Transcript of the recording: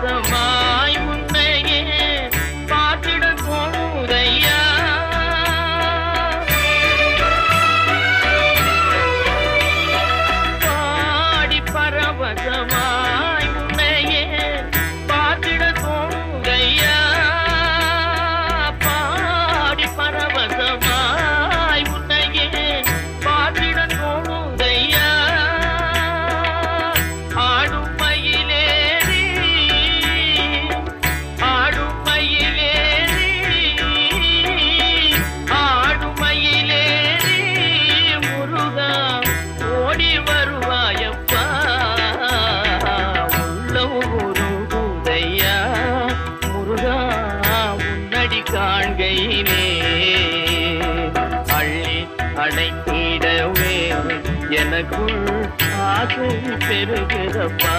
பரவசமாய் உன்னையே பார்த்திட தோணுதையா. பாடி பரவசமாய் உன்னையே பார்த்திட தோணுதையா. பாடி பரவசமாய் உன்னையே பார்த்திட தோணுதையா. ஆடும் மயிலேறி ஆடும் மயிலேறி ஆடும் மயிலேறி முருகா ஓடி வருவாயப்பா. உள்ளம் உருகுதையா முருகா உன்னடி காண்கையிலே. அள்ளி அணைத்திடவே எனக்குள் ஆசை பெருகிறப்பா.